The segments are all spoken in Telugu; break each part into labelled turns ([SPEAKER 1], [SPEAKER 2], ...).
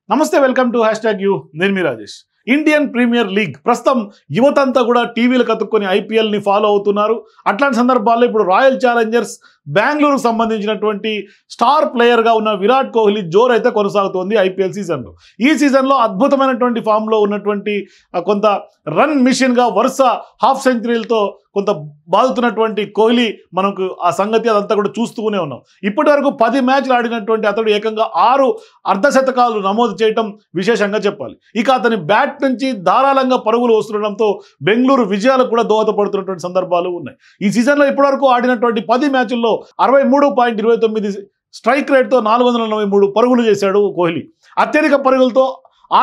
[SPEAKER 1] నమస్తే వెల్కమ్ టు #యు నేను మీ రాజేష్. ఇండియన్ ప్రీమియర్ లీగ్ ప్రస్తుతం యువతంతా కూడా టీవీలు కతుక్కొని ఐపీఎల్ని ఫాలో అవుతున్నారు. అట్లాంటి సందర్భాల్లో ఇప్పుడు రాయల్ ఛాలెంజర్స్ బెంగళూరుకు సంబంధించినటువంటి స్టార్ ప్లేయర్గా ఉన్న విరాట్ కోహ్లీ జోరు అయితే కొనసాగుతోంది ఐపీఎల్ సీజన్లో. ఈ సీజన్లో అద్భుతమైనటువంటి ఫామ్లో ఉన్నటువంటి కొంత రన్ మిషన్గా వరుస హాఫ్ సెంచరీలతో కొంత బాదుతున్నటువంటి కోహ్లీ మనకు ఆ సంగతి అదంతా కూడా చూస్తూనే ఉన్నాం. ఇప్పటి వరకు 10 మ్యాచ్లు ఆడినటువంటి అతడు ఏకంగా 6 అర్ధశతకాలు నమోదు చేయటం విశేషంగా చెప్పాలి. ఇక అతని బ్యాట్ నుంచి ధారాళంగా పరుగులు వస్తుండడంతో బెంగళూరు విజయాలకు కూడా దోహదపడుతున్నటువంటి సందర్భాలు ఉన్నాయి. ఈ సీజన్లో ఇప్పటివరకు ఆడినటువంటి 10 మ్యాచ్ల్లో 63.29 స్ట్రైక్ రేట్తో 443 పరుగులు చేశాడు కోహ్లీ. అత్యధిక పరుగులతో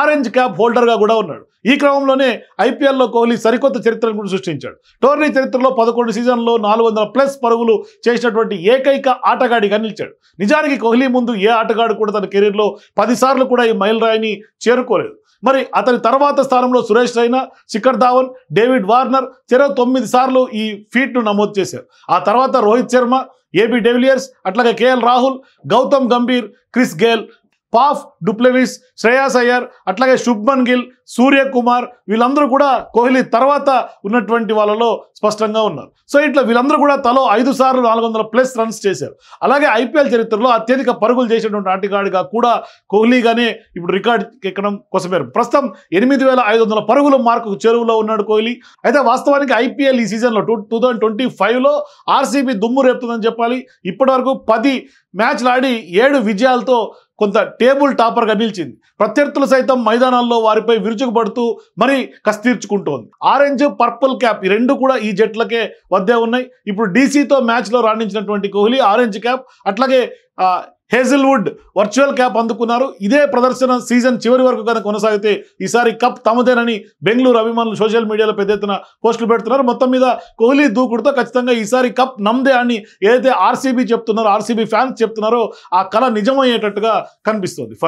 [SPEAKER 1] ఆరెంజ్ క్యాప్ హోల్డర్గా కూడా ఉన్నాడు. ఈ క్రమంలోనే ఐపీఎల్లో కోహ్లీ సరికొత్త చరిత్రను కూడా సృష్టించాడు. టోర్నీ చరిత్రలో 11 సీజన్లో 400+ పరుగులు చేసినటువంటి ఏకైక ఆటగాడిగా నిలిచాడు. నిజానికి కోహ్లీ ముందు ఏ ఆటగాడు కూడా తన కెరీర్లో 10 సార్లు కూడా ఈ మైల్ రాయిని చేరుకోలేదు. మరి అతని తర్వాత స్థానంలో సురేష్ రైనా, శిఖర్ ధావన్, డేవిడ్ వార్నర్ చెరో 9 సార్లు ఈ ఫీట్ను నమోదు చేశారు. ఆ తర్వాత రోహిత్ శర్మ, ఏబీ డెవిలియర్స్, అట్లాగే KL Rahul, Gautam Gambhir, Chris Gayle, Faf du Plessis, Shreyas Iyer, అట్లాగే శుభ్మన్ గిల్, సూర్యకుమార్ వీళ్ళందరూ కూడా కోహ్లీ తర్వాత ఉన్నటువంటి వాళ్ళలో స్పష్టంగా ఉన్నారు. సో ఇట్లా వీళ్ళందరూ కూడా తలో 5 సార్లు 400+ రన్స్ చేశారు. అలాగే ఐపీఎల్ చరిత్రలో అత్యధిక పరుగులు చేసినటువంటి ఆటగాడిగా కూడా కోహ్లీగానే ఇప్పుడు రికార్డు ఎక్కడం కోసమేరు. ప్రస్తుతం 8500 పరుగుల మార్కు చెరువులో ఉన్నాడు కోహ్లీ. అయితే వాస్తవానికి ఐపీఎల్ ఈ సీజన్లో 2025లో ఆర్సీబీ దుమ్ము రేపుతుందని చెప్పాలి. ఇప్పటి వరకు 10 మ్యాచ్లు ఆడి 7 విజయాలతో కొంత టేబుల్ టాపర్గా నిలిచింది. ప్రత్యర్థులు సైతం మైదానాల్లో వారిపై విరుచుకుపడుతూ మరీ కస్తీర్చుకుంటోంది. ఆరెంజ్, పర్పుల్ క్యాప్ ఈ రెండు కూడా ఈ జట్లకే వద్దే ఉన్నాయి. ఇప్పుడు డీసీతో మ్యాచ్లో రాణించినటువంటి కోహ్లీ ఆరెంజ్ క్యాప్, అట్లాగే హేజిల్వుడ్ వర్చువల్ క్యాప్ అందుకున్నారు. ఇదే ప్రదర్శన సీజన్ చివరి వరకు కనుక కొనసాగితే ఈసారి కప్ తమదేనని బెంగళూరు అభిమానులు సోషల్ మీడియాలో పెద్ద ఎత్తున పోస్టులు పెడుతున్నారు. మొత్తం మీద కోహ్లీ దూకుడుతో ఖచ్చితంగా ఈసారి కప్ నమ్దే అని ఏదైతే ఆర్సీబీ చెప్తున్నారో, ఆర్సీబీ ఫ్యాన్స్ చెప్తున్నారో ఆ కళ నిజమయ్యేటట్టుగా కనిపిస్తుంది.